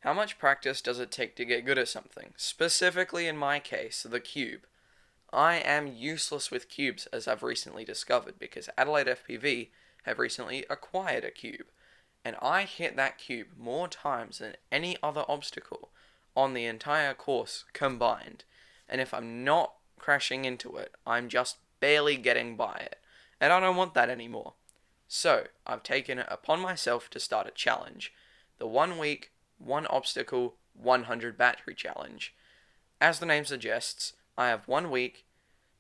How much practice does it take to get good at something? Specifically in my case, the cube. I am useless with cubes, as I've recently discovered, because Adelaide FPV have recently acquired a cube. And I hit that cube more times than any other obstacle on the entire course combined. And if I'm not crashing into it, I'm just barely getting by it. And I don't want that anymore. So, I've taken it upon myself to start a challenge. The 1 week, 1 obstacle, 100 battery challenge. As the name suggests, I have 1 week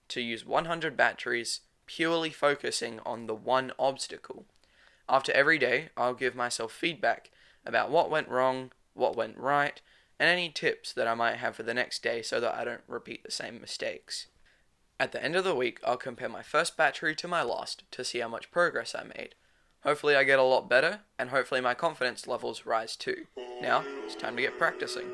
to use 100 batteries, purely focusing on the one obstacle. After every day, I'll give myself feedback about what went wrong, what went right, and any tips that I might have for the next day so that I don't repeat the same mistakes. At the end of the week, I'll compare my first battery to my last to see how much progress I made. Hopefully I get a lot better, and hopefully my confidence levels rise too. Now, it's time to get practicing.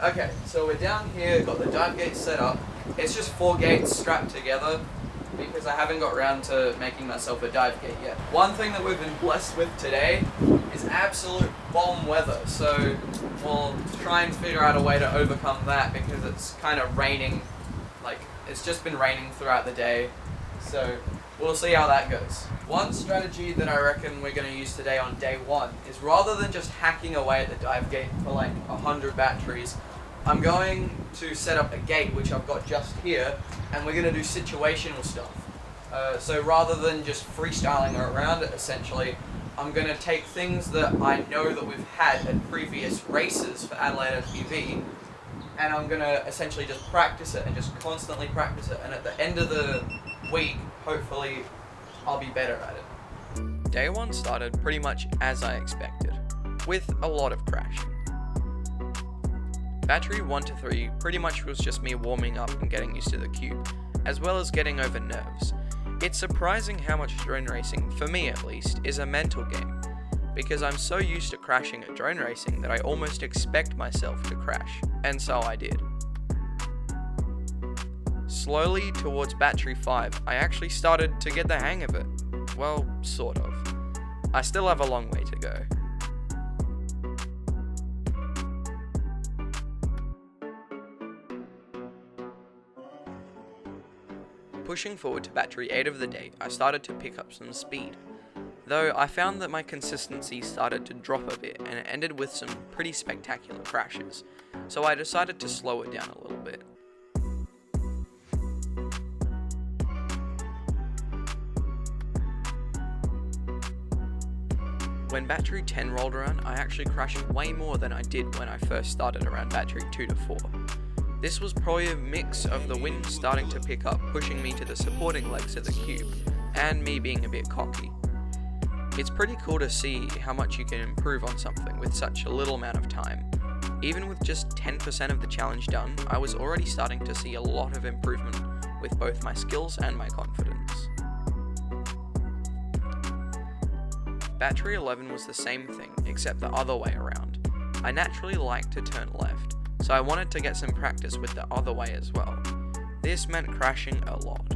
Okay, so we're down here, got the dive gate set up. It's just 4 gates strapped together because I haven't got around to making myself a dive gate yet. One thing that we've been blessed with today is absolute bomb weather, so we'll try and figure out a way to overcome that because it's kind of raining, it's just been raining throughout the day, so we'll see how that goes. One strategy that I reckon we're going to use today on day 1 is rather than just hacking away at the dive gate for 100 batteries, I'm going to set up a gate, which I've got just here, and we're going to do situational stuff. So rather than just freestyling around it, essentially, I'm going to take things that I know that we've had at previous races for Adelaide FPV, and I'm going to essentially just practice it and just constantly practice it, and at the end of the week, hopefully, I'll be better at it. Day 1 started pretty much as I expected, with a lot of crashing. Battery 1 to 3 pretty much was just me warming up and getting used to the cube, as well as getting over nerves. It's surprising how much drone racing, for me at least, is a mental game, because I'm so used to crashing at drone racing that I almost expect myself to crash, and so I did. Slowly towards battery 5, I actually started to get the hang of it. Well, sort of. I still have a long way to go. Pushing forward to battery 8 of the day, I started to pick up some speed. Though I found that my consistency started to drop a bit and it ended with some pretty spectacular crashes, so I decided to slow it down a little bit. When battery 10 rolled around, I actually crashed way more than I did when I first started around battery 2 to 4. This was probably a mix of the wind starting to pick up, pushing me to the supporting legs of the cube, and me being a bit cocky. It's pretty cool to see how much you can improve on something with such a little amount of time. Even with just 10% of the challenge done, I was already starting to see a lot of improvement with both my skills and my confidence. Battery 11 was the same thing, except the other way around. I naturally like to turn left, so I wanted to get some practice with the other way as well. This meant crashing a lot.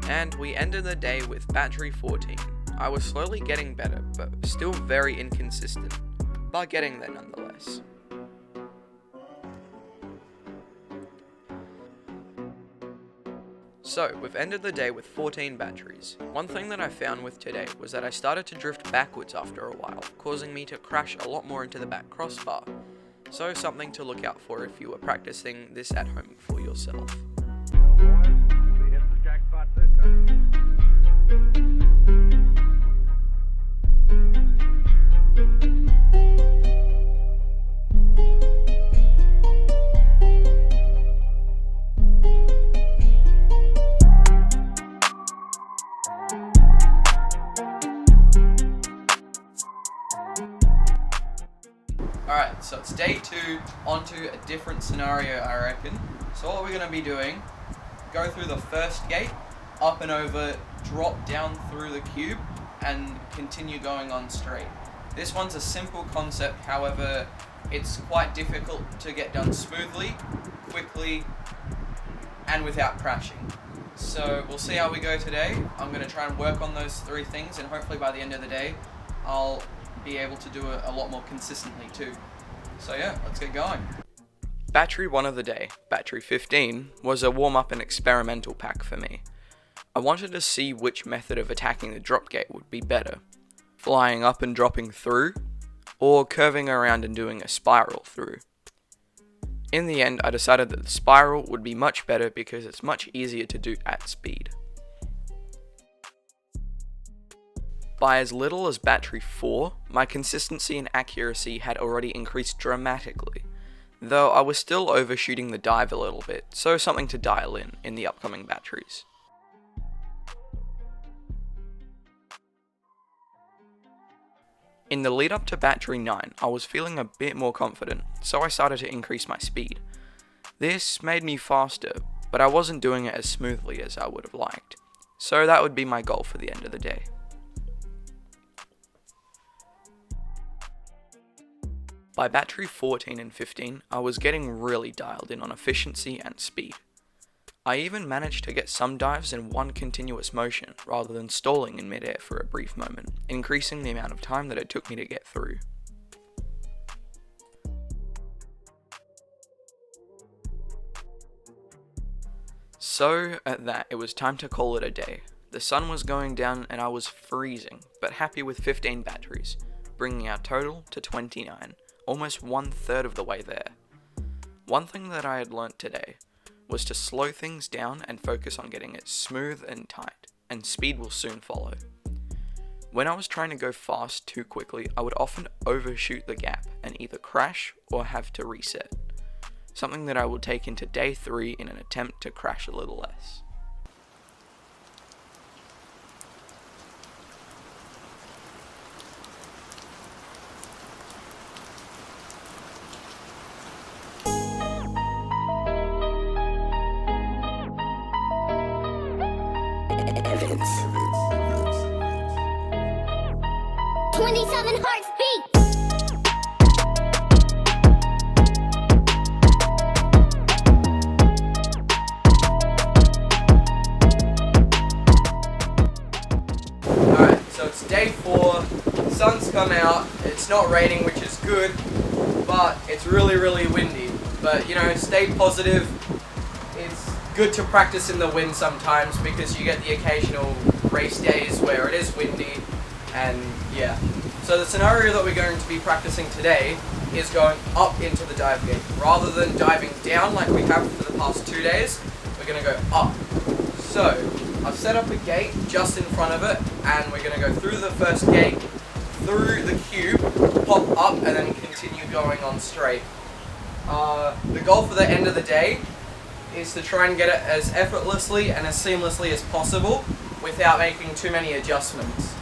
And we ended the day with battery 14. I was slowly getting better, but still very inconsistent, but getting there nonetheless. So, we've ended the day with 14 batteries. One thing that I found with today was that I started to drift backwards after a while, causing me to crash a lot more into the back crossbar. So something to look out for if you were practicing this at home for yourself. We hit the jackpot this time. Alright, so it's day 2, onto a different scenario I reckon. So what we're going to be doing, go through the first gate, up and over, drop down through the cube and continue going on straight. This one's a simple concept, however, it's quite difficult to get done smoothly, quickly, and without crashing. So we'll see how we go today. I'm going to try and work on those 3 things, and hopefully by the end of the day, I'll be able to do it a lot more consistently too. So yeah, let's get going. Battery 1 of the day, battery 15, was a warm-up and experimental pack for me. I wanted to see which method of attacking the drop gate would be better. Flying up and dropping through, or curving around and doing a spiral through. In the end, I decided that the spiral would be much better because it's much easier to do at speed. By as little as battery 4, my consistency and accuracy had already increased dramatically, though I was still overshooting the dive a little bit, so something to dial in the upcoming batteries. In the lead up to battery 9, I was feeling a bit more confident, so I started to increase my speed. This made me faster, but I wasn't doing it as smoothly as I would have liked, so that would be my goal for the end of the day. By battery 14 and 15, I was getting really dialed in on efficiency and speed. I even managed to get some dives in one continuous motion rather than stalling in midair for a brief moment, increasing the amount of time that it took me to get through. So, at that, it was time to call it a day. The sun was going down and I was freezing, but happy with 15 batteries, bringing our total to 29, almost 1/3 of the way there. One thing that I had learnt today was to slow things down and focus on getting it smooth and tight, and speed will soon follow. When I was trying to go fast too quickly, I would often overshoot the gap and either crash or have to reset, something that I will take into day 3 in an attempt to crash a little less. Evans. 27 hearts beat. Alright, so it's day 4, sun's come out, it's not raining, which is good, but it's really windy. But you know, stay positive. It's good to practice in the wind sometimes because you get the occasional race days where it is windy, and yeah. So the scenario that we're going to be practicing today is going up into the dive gate. Rather than diving down like we have for the past 2 days, we're going to go up. So I've set up a gate just in front of it, and we're going to go through the first gate, through the cube, pop up, and then continue going on straight. The goal for the end of the day is to try and get it as effortlessly and as seamlessly as possible without making too many adjustments.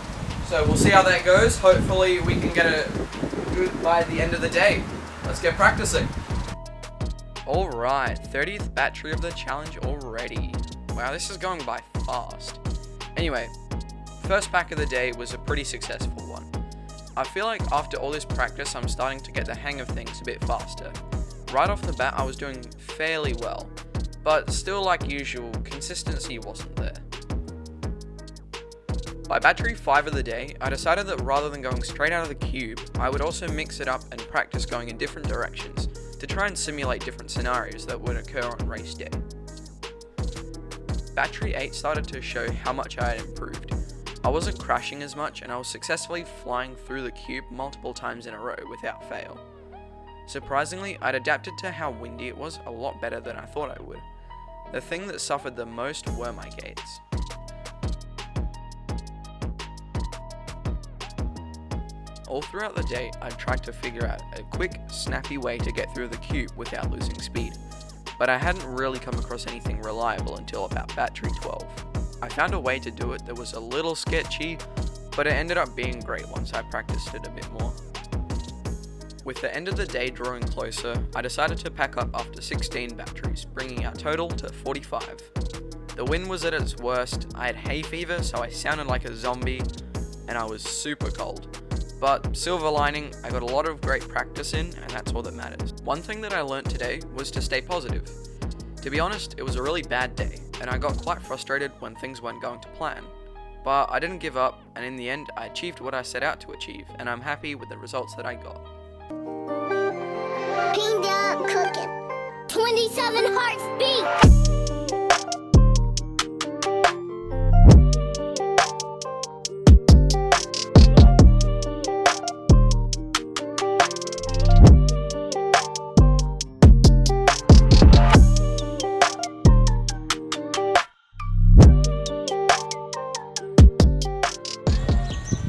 So we'll see how that goes. Hopefully we can get it good by the end of the day. Let's get practicing. Alright, 30th battery of the challenge already. Wow, this is going by fast. Anyway, first pack of the day was a pretty successful one. I feel like after all this practice I'm starting to get the hang of things a bit faster. Right off the bat I was doing fairly well, but still, like usual, consistency wasn't there. By battery 5 of the day, I decided that rather than going straight out of the cube, I would also mix it up and practice going in different directions to try and simulate different scenarios that would occur on race day. Battery 8 started to show how much I had improved. I wasn't crashing as much and I was successfully flying through the cube multiple times in a row without fail. Surprisingly, I'd adapted to how windy it was a lot better than I thought I would. The thing that suffered the most were my gates. All throughout the day, I tried to figure out a quick, snappy way to get through the cube without losing speed, but I hadn't really come across anything reliable until about battery 12. I found a way to do it that was a little sketchy, but it ended up being great once I practiced it a bit more. With the end of the day drawing closer, I decided to pack up after 16 batteries, bringing our total to 45. The wind was at its worst, I had hay fever, so I sounded like a zombie, and I was super cold. But silver lining, I got a lot of great practice in, and that's all that matters. One thing that I learnt today was to stay positive. To be honest, it was a really bad day, and I got quite frustrated when things weren't going to plan. But I didn't give up, and in the end, I achieved what I set out to achieve, and I'm happy with the results that I got. Ping cooking. 27 hearts beat.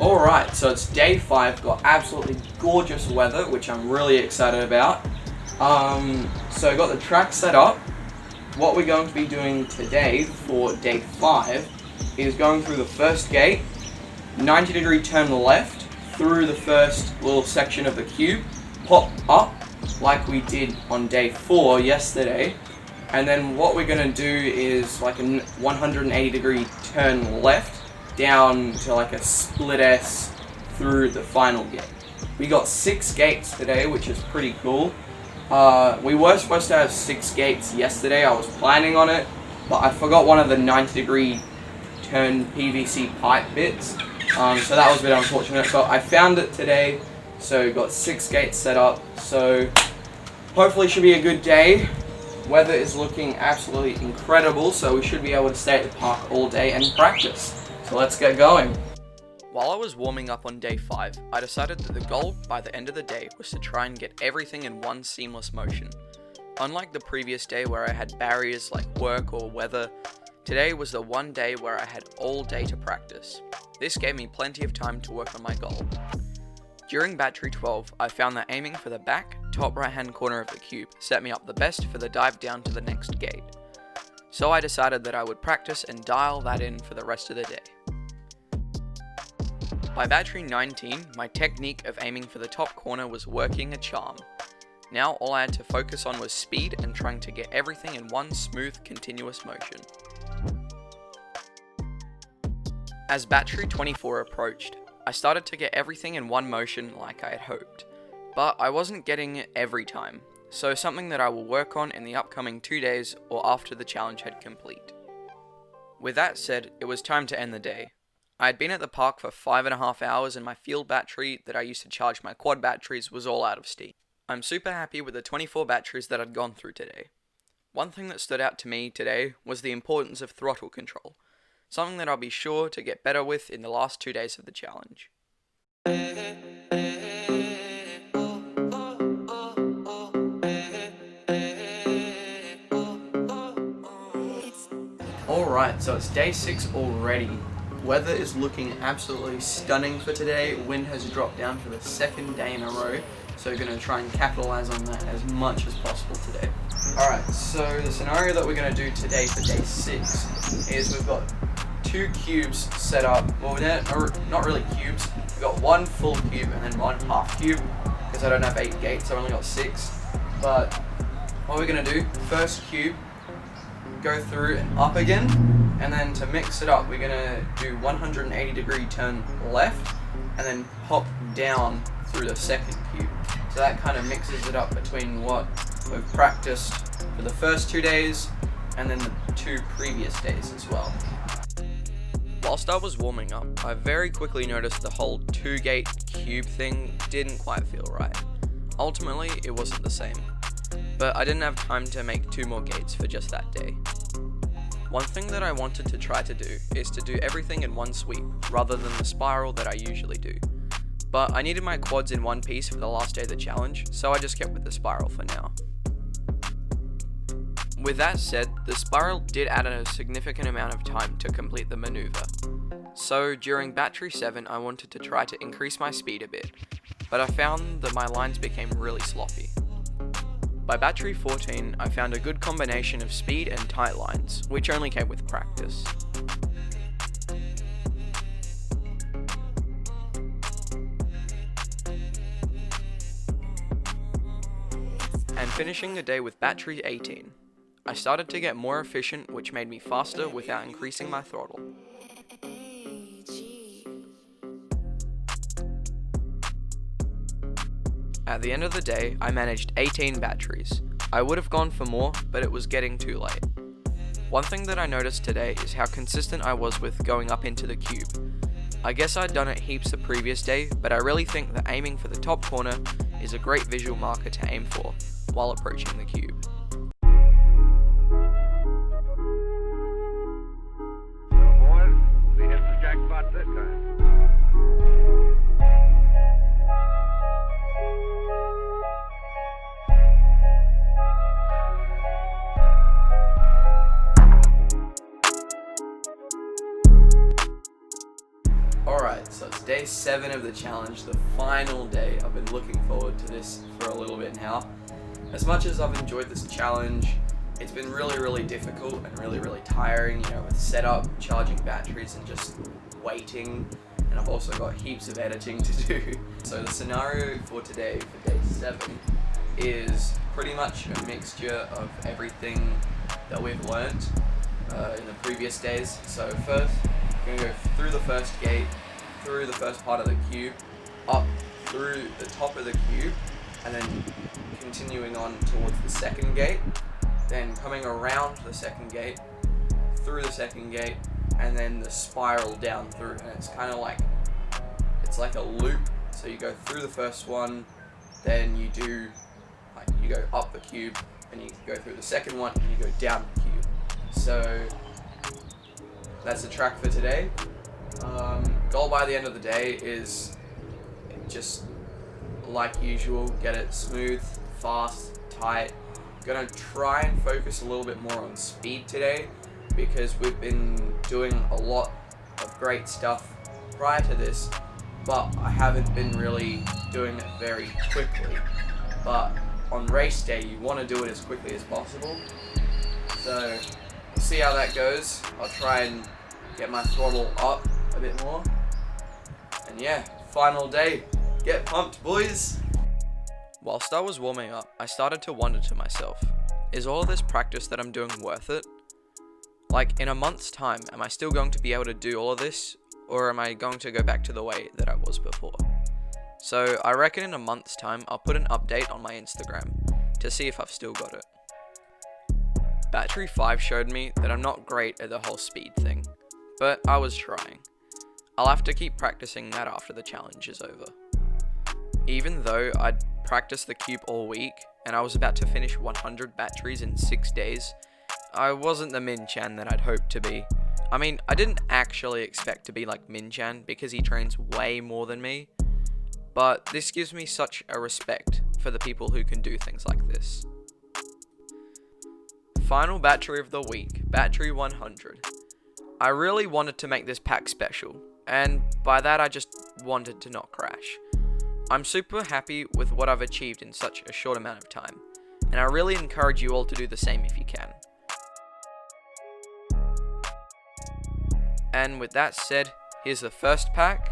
Alright, so it's day 5, got absolutely gorgeous weather, which I'm really excited about. So I got the track set up. What we're going to be doing today for day 5 is going through the first gate, 90-degree turn left, through the first little section of the cube, pop up, like we did on day 4 yesterday, and then what we're going to do is like a 180-degree turn left, down to like a split S through the final gate. We got 6 gates today, which is pretty cool. We were supposed to have 6 gates yesterday. I was planning on it, but I forgot one of the 90-degree turn PVC pipe bits, so that was a bit unfortunate, but I found it today, so got 6 gates set up, so hopefully should be a good day. Weather is looking absolutely incredible, so we should be able to stay at the park all day and practice. So let's get going. While I was warming up on day 5, I decided that the goal by the end of the day was to try and get everything in one seamless motion. Unlike the previous day where I had barriers like work or weather, today was the one day where I had all day to practice. This gave me plenty of time to work on my goal. During battery 12, I found that aiming for the back, top right hand corner of the cube set me up the best for the dive down to the next gate. So I decided that I would practice and dial that in for the rest of the day. By battery 19, my technique of aiming for the top corner was working a charm. Now all I had to focus on was speed and trying to get everything in one smooth, continuous motion. As battery 24 approached, I started to get everything in one motion like I had hoped, but I wasn't getting it every time, so something that I will work on in the upcoming 2 days or after the challenge had complete. With that said, it was time to end the day. I had been at the park for 5.5 hours and my field battery that I used to charge my quad batteries was all out of steam. I'm super happy with the 24 batteries that I'd gone through today. One thing that stood out to me today was the importance of throttle control, something that I'll be sure to get better with in the last 2 days of the challenge. Alright, so it's day 6 already. Weather is looking absolutely stunning for today. Wind has dropped down for the 2nd day in a row, so we're going to try and capitalize on that as much as possible today. Alright, so the scenario that we're going to do today for day 6 is we've got 2 cubes set up. Well, not really cubes. We've got 1 full cube and then 1 half cube, because I don't have 8 gates, I've only got 6. But what we're going to do, first cube, go through and up again, and then to mix it up we're going to do 180-degree turn left and then pop down through the 2nd cube. So that kind of mixes it up between what we've practiced for the first 2 days and then the 2 previous days as well. Whilst I was warming up, I very quickly noticed the whole 2-gate cube thing didn't quite feel right. Ultimately, it wasn't the same, but I didn't have time to make 2 more gates for just that day. One thing that I wanted to try to do is to do everything in one sweep, rather than the spiral that I usually do. But I needed my quads in one piece for the last day of the challenge, so I just kept with the spiral for now. With that said, the spiral did add a significant amount of time to complete the maneuver. So during battery 7 I wanted to try to increase my speed a bit, but I found that my lines became really sloppy. By battery 14, I found a good combination of speed and tight lines, which only came with practice. And finishing the day with battery 18. I started to get more efficient, which made me faster without increasing my throttle. At the end of the day, I managed 18 batteries. I would have gone for more, but it was getting too late. One thing that I noticed today is how consistent I was with going up into the cube. I guess I'd done it heaps the previous day, but I really think that aiming for the top corner is a great visual marker to aim for while approaching the cube. Well, boys, we hit the jackpot this time. Alright, so it's day 7 of the challenge, the final day. I've been looking forward to this for a little bit now. As much as I've enjoyed this challenge, it's been really difficult and really tiring, with setup, charging batteries and just waiting. And I've also got heaps of editing to do. So the scenario for today, for day 7, is pretty much a mixture of everything that we've learned in the previous days. So first, we're going to go through the first gate, through the first part of the cube, up through the top of the cube, and then continuing on towards the second gate, then coming around the second gate, through the second gate, and then the spiral down through. And it's kind of like, it's like a loop. So you go through the first one, then you go up the cube, and you go through the second one, and you go down the cube. So that's the track for today. Goal by the end of the day is just like usual, get it smooth, fast, tight. Gonna try and focus a little bit more on speed today because we've been doing a lot of great stuff prior to this, but I haven't been really doing it very quickly. But on race day, you want to do it as quickly as possible. So we'll see how that goes. I'll try and get my throttle up a bit more. And yeah, final day. Get pumped, boys! Whilst I was warming up, I started to wonder to myself, is all of this practice that I'm doing worth it? Like, in a month's time, am I still going to be able to do all of this? Or am I going to go back to the way that I was before? So I reckon in a month's time, I'll put an update on my Instagram to see if I've still got it. Battery 5 showed me that I'm not great at the whole speed thing, but I was trying. I'll have to keep practicing that after the challenge is over. Even though I'd practiced the cube all week, and I was about to finish 100 batteries in 6 days, I wasn't the Min-chan that I'd hoped to be. I mean, I didn't actually expect to be like Min-chan because he trains way more than me, but this gives me such a respect for the people who can do things like this. Final battery of the week, battery 100. I really wanted to make this pack special, and by that I just wanted to not crash. I'm super happy with what I've achieved in such a short amount of time, and I really encourage you all to do the same if you can. And with that said, here's the first pack.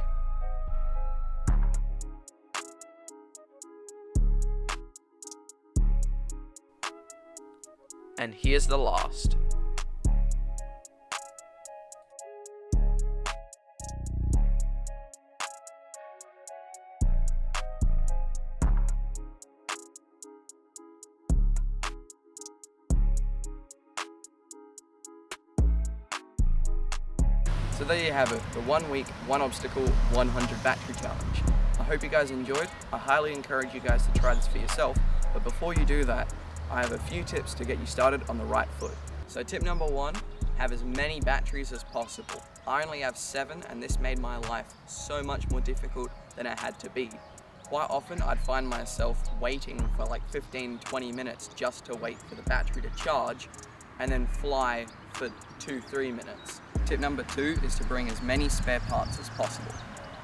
And here's the last. So there you have it, the 1 week, 1 obstacle, 100 battery challenge. I hope you guys enjoyed. I highly encourage you guys to try this for yourself, but before you do that, I have a few tips to get you started on the right foot. So tip number 1, have as many batteries as possible. I only have 7 and this made my life so much more difficult than it had to be. Quite often I'd find myself waiting for like 15-20 minutes just to wait for the battery to charge and then fly for 2-3 minutes. Tip number 2 is to bring as many spare parts as possible.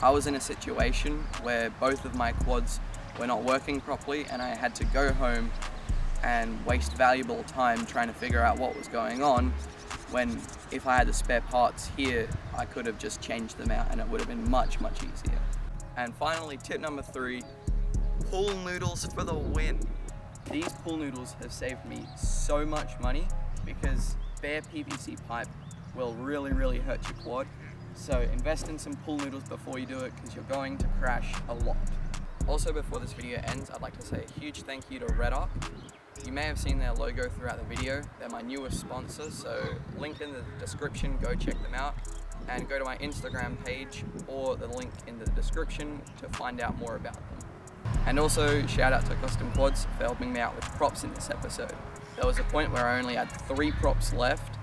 I was in a situation where both of my quads were not working properly and I had to go home and waste valuable time trying to figure out what was going on, when if I had the spare parts here, I could have just changed them out and it would have been much easier. And finally, tip number 3, pool noodles for the win. These pool noodles have saved me so much money because bare PVC pipe will really hurt your quad. So invest in some pool noodles before you do it, because you're going to crash a lot. Also, before this video ends, I'd like to say a huge thank you to Red Arc. You may have seen their logo throughout the video. They're my newest sponsor, so link in the description, go check them out. And go to my Instagram page or the link in the description to find out more about them. And also shout out to Custom Quads for helping me out with props in this episode. There was a point where I only had 3 props left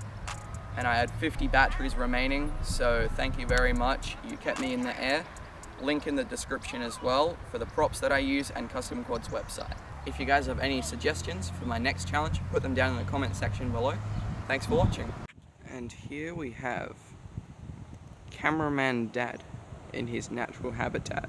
and I had 50 batteries remaining, so thank you very much. You kept me in the air. Link in the description as well for the props that I use and Custom Quads website. If you guys have any suggestions for my next challenge, put them down in the comment section below. Thanks for watching. And here we have Cameraman Dad in his natural habitat.